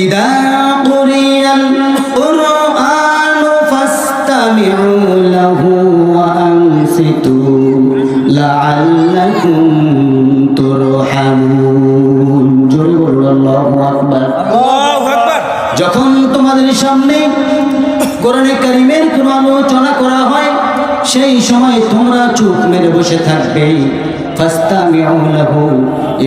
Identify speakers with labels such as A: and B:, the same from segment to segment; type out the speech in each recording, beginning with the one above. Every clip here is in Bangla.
A: ইদা কুরিয়াল কুরআনু ফাসতামিউ লাহু ওয়া আনসিতু লাআল্লাকুম তুরহামুন। জোরে বলুন আল্লাহু আকবার।
B: আল্লাহু আকবার।
A: যখন তোমাদের সামনে কোরআনে কারীমের কোনো আলোচনা করা হয়, সেই সময় তোমরা চুপ মেরে বসে থাকবে। ফাসতামিউ লাহু,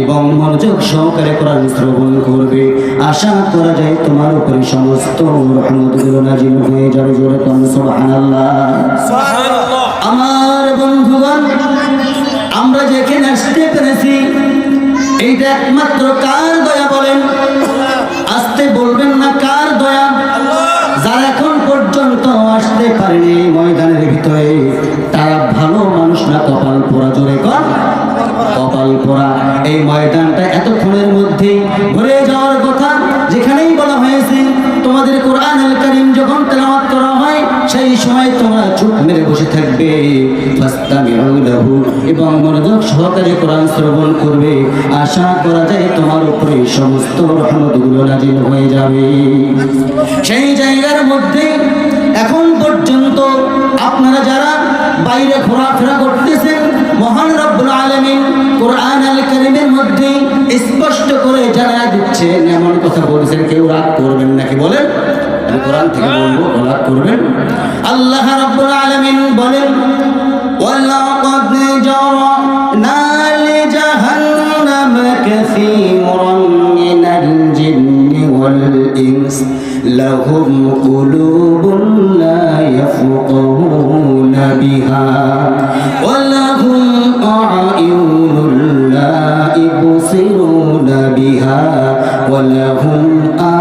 A: এবং মনোযোগ সহকারে কোরআন শ্রবণ করবে। আশা করা যায় তোমার উপরে সমস্ত রহমতগুলো নাযিল হয়ে যাবে। জোরে বলুন সুবহানাল্লাহ।
B: সুবহানাল্লাহ।
A: আমার বন্ধুগণ, আমরা যেখানে আসতে পেরেছি, এইটা একমাত্র কার দয়া বলেন? আসতে বলবেন না কার দয়া? যারা এখন পর্যন্ত আসতে পারেনি এই ময়দানের ভিতরে, তারা ভালো মানুষ না কপাল পোড়া? জোরে কর, কপাল পোড়া। এই ময়দানটা এতক্ষণের মধ্যেই ভরে যাওয়ার কথা। যেখানেই বলা হয়েছে তোমাদের কোরআনুল কারীম যখন তেলাওয়াত করা হয়, সেই সময় তোমরা চুপ মেরে বসে থাকবে। ফাসতামিউ লাহু, এবং মনোযোগ সহকারে কোরআন শ্রবণ করবে। আশা করা যায় তোমার উপরে সমস্ত রহমতগুলো নাযিল হয়ে যাবে। সেই জায়গার মধ্যে এখন পর্যন্ত আপনারা যারা বাইরে ঘোরাফেরা করতেছেন, মহান রব্বুল আলামিন কোরআনুল কারীমের মধ্যে স্পষ্ট করে জানায় দিচ্ছেন, এমন কথা বলেছেন। কেউ রাগ করবেন নাকি বলেন? আমি কোরআন থেকে বলবো, রাগ করবেন? আল্লাহ রাব্বুল আলামিন বলেন, ওয়ালাকাদ জারানা লিজাহান্নাম কাসীরাম মিনাল জিন্নি ওয়াল ইনস লাহুম কুলুবুন লা ইয়াফকাহুনা বিহা ওয়া লাহুম আ'য়ুনুন লা ইবসিরুনা বিহা ওয়া লাহুম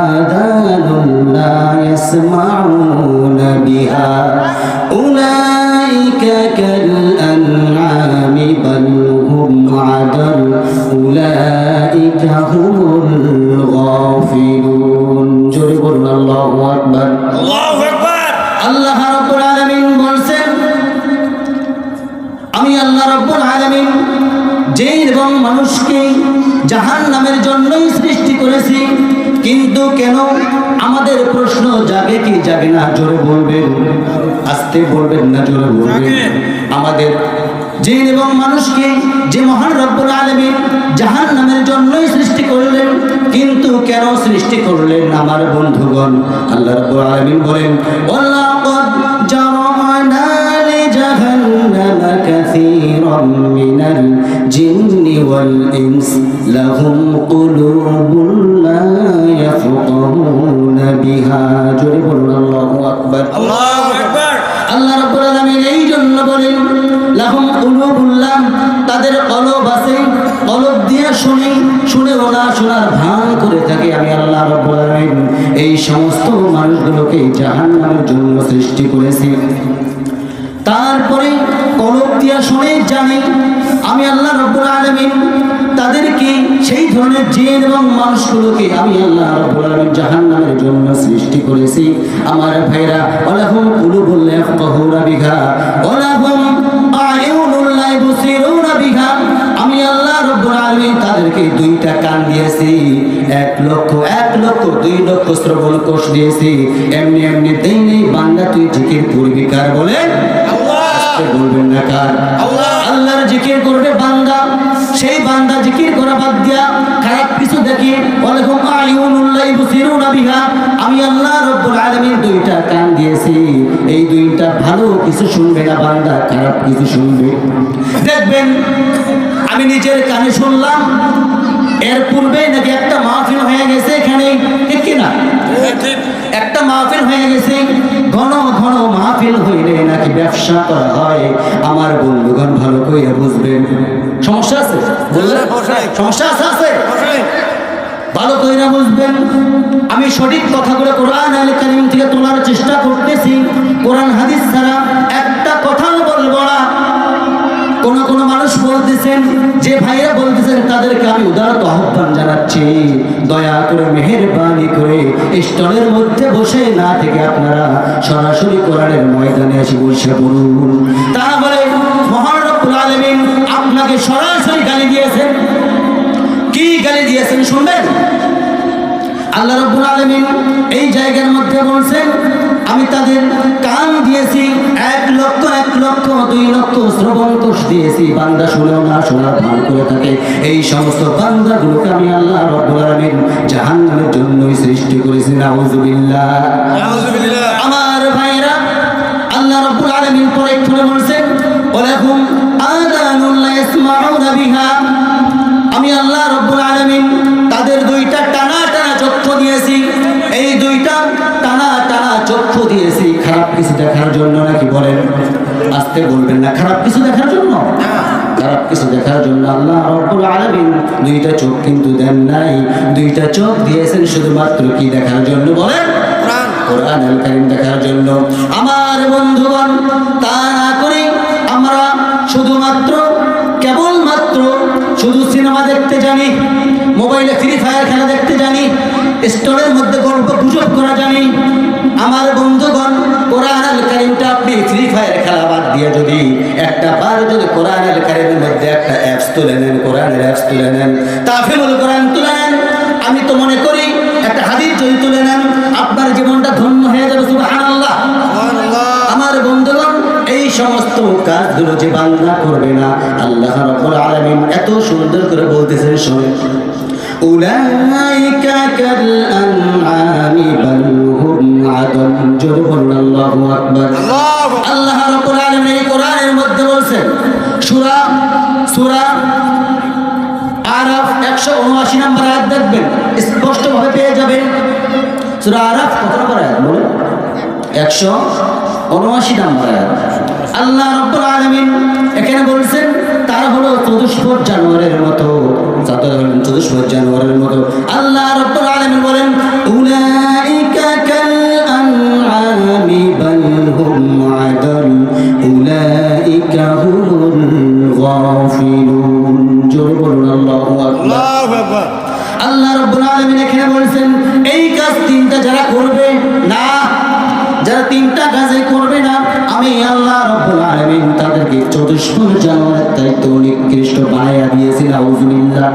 A: আযানুন লা ইয়াসমাউনা বিহা উলাইকা কাল আনআমি বাল হুম আদাল উলাইকা হুমুল গাফিলুন। জোরে বলুন আল্লাহু আকবার।
B: আল্লাহু আকবার।
A: আল্লাহ রাব্বুল আলামিন বলেন, আমি আল্লাহ রাব্বুল আলামিন জিন এবং মানুষকে জাহান্নামের জন্যই সৃষ্টি করেছি। কিন্তু কেন? আমাদের প্রশ্ন জাগে কি জাগে না? জোরে বলবেন, আস্তে বলবেন না, জোরে বলবেন। আমাদের জিন এবং মানুষকে যে মহান রব্বুল আলামিন জাহান্নামের জন্যই সৃষ্টি করলেন, কিন্তু কেন সৃষ্টি করলেন আমার বন্ধুগণ? আল্লাহ রাব্বুল আলামিন বলেন, ওয়ালাকাদ জারানা লিজাহান্নামা কাসীরাম মিনাল জিন্নি ওয়াল ইনস লাহুম কুলুবুন লা ইয়াফকাহুনা বিহা। জোরে বলুন আল্লাহু আকবার।
B: আল্লাহু আকবার।
A: আল্লাহ রাব্বুল আলামিন এই জন্য বলেন, লাহুম কুলুবুল্লাহ, তাদের কলব আছে, কলব দিয়ে শুনে শুনেও না শোনার ভান করে থাকে। আমি আল্লাহ রাব্বুল আলামিন এই সমস্ত মানুষগুলোকে জাহান্নামের জন্য সৃষ্টি করেছি। তারপরে কলব দিয়ে শুনে জানে আমি আল্লাহ রাব্বুল আলামিন তাদেরকে, সেই ধরনের জিন এবং মানুষগুলোকে আমি আল্লাহ রাব্বুল আলামিন জাহান্নামের জন্য সৃষ্টি করেছি। আমার ভাইরা, ওয়ালাহুম কুলুবুন লা ইয়াফকাহুনা বিহা ওয়ালাহুম আ'য়ুনুন লা ইবসিরুনা বিহা। আমি আল্লাহ রাব্বুল আলামিন তাদেরকে দুইটা কান দিয়েছি, 1,00,000 শ্রবণ কোষ দিয়েছি। এমনি এমনি দেইনি বান্দা তুই জিকির করবি কার? বলে বলবেন না কার? আল্লাহর জিকির করবে বান্দা। সেই বান্দা জিকির করা বাদ দিয়া খারাপ কিছু দেখি, ওয়ালাহুম আ'য়ুনুন লা ইবসিরুনা বিহা। আমি আল্লাহ রাব্বুল আলামিন দুইটা কান দিয়েছি, এই দুইটা ভালো কিছু শুনবে না বান্দা, খারাপ কিছু শুনবে। দেখবেন আমি নিজের কানে শুনলাম, এর পূর্বে নাকি একটা মাহফিল হয়ে গেছে এখানে, ঠিক কিনা? একটা মাহফিল হয়ে গেছে। ঘন ঘন মাহফিল হইলে নাকি ব্যবসা করা হয়। আমার বন্ধুগণ ভালো করে বুঝবেন। সমস্যা আছে? বললেন সমস্যা আছে? ভালো করে বুঝবেন। আমি সঠিক কথাগুলো কোরআনুল কারীম থেকে তোলার চেষ্টা করতেছি। কোরআন হাদিস ছাড়া একটা কথাও বলবো না। কোন মানুষ বলতেছেন, যে ভাইরা বলতেছেন, তাদেরকে আমি উদারত আহ্বান জানাচ্ছি, দয়া করে মেহেরবানি করে স্টলের মধ্যে বসে না থেকে আপনারা সরাসরি কোরআনের ময়দানে এসে বসে পড়ুন। তাহলে মহান রব্বুল আলামিন আপনাকে সরাসরি গালি দিয়েছেন। কি গালি দিয়েছেন শুনবেন? আল্লাহ রাব্বুল আলামিন এই জায়গার মধ্যে বলছেন আমি তাদের কান দিয়েছি 1,00,000 2,00,000 শ্রবণ কোষ দিয়েছি, বান্দা শুনেও না শোনার ভান করে থাকে। এই সমস্ত বান্দাগুলোকে আমি আল্লাহ রাব্বুল আলামিন জাহান্নামের জন্যই সৃষ্টি করেছি। নাউযুবিল্লাহ। আমার ভাইরা, আল্লাহ রাব্বুল আলামিন পরে একটু বলছেন ওয়ালাহুম আযানুন লা ইয়াসমাউনা বিহা, আমি আল্লাহ রাব্বুল আলামিন তাদের দুইটা টানা টানা চক্ষু দিয়েছি। এই দুইটা টানা টানা চক্ষু দিয়েছি খারাপ কিছু দেখার জন্য নাকি? বলেন, আস্তে বলবেন না। খারাপ কিছু দেখার জন্য? খারাপ কিছু দেখার জন্য আল্লাহ রাব্বুল আলামিন দুইটা চোখ কিন্তু দেন নাই। দুইটা চোখ দিয়েছেন শুধুমাত্র কি দেখার জন্য? বলেন, কোরআনুল কারীম দেখার জন্য। আমার বন্ধুগণ, তা না করে আমরা শুধুমাত্র কেবলমাত্র শুধু সিনেমা দেখতে জানি, মোবাইলে ফ্রি ফায়ার খেলা দেখতে জানি, স্টোরের মধ্যে গল্প গুজব করা জানি। আমার বন্ধুগণ, কোরআনুল কারীমটা আপনি ফ্রি ফায়ার খেলা বাদ দিয়ে যদি একটা বার যদি কোরআনুল কারীমের মধ্যে একটা অ্যাপস তুলে নেন, কোরআনের অ্যাপস তুলে নেন, তাফসীরুল কোরআন তুলে নেন, আমি তো মনে করি একটা হাদিস যদি তুলে নেন, আপনার জীবনটা ধন্য হয়ে যাবে। সুবহানাল্লাহ। আমার বন্ধুগণ, এই সমস্ত কাজগুলো যে বান্দা করবে না, আল্লাহ রাব্বুল আলামিন এত সুন্দর করে বলতেছেন, শুনুন, উলাইকা কাল আনআমি বাল হুম আদাল। জোরে বলুন আল্লাহু আকবার। আল্লাহ রাব্বুল আলামিন এই কোরআনের মধ্যে বলছেন, সূরা আরাফ 179 নম্বর আয়াত দেখবেন, স্পষ্টভাবে পেয়ে যাবেন। সূরা আরাফ কত নম্বর আয়াত বলেন? 179 নম্বর আয়াত। আল্লাহ রাব্বুল আলামিন এখানে বলছেন তারা হলো চতুষ্পদ জানোয়ারের মতো, চতুষ্পদ জানোয়ারের মতো। আল্লাহ রাব্বুল আলামিন বলেন উলাইকা কাল আনআমি বাল হুম আদাল উলাইকা হুমুল গাফিলুন। জোরে বলুন আল্লাহু আকবার। আল্লাহ রাব্বুল আলামিন এখানে বলেছেন এই কাজ তিনটা যারা করবে না, যারা তিনটা কাজে করবে না, আমি আল্লাহ রাব্বুল আলামিন তাদেরকে চতুষ্পদ জানোয়ারের চাইতে নিকৃষ্ট বানাইয়া দিয়েছি। নাউযুবিল্লাহ।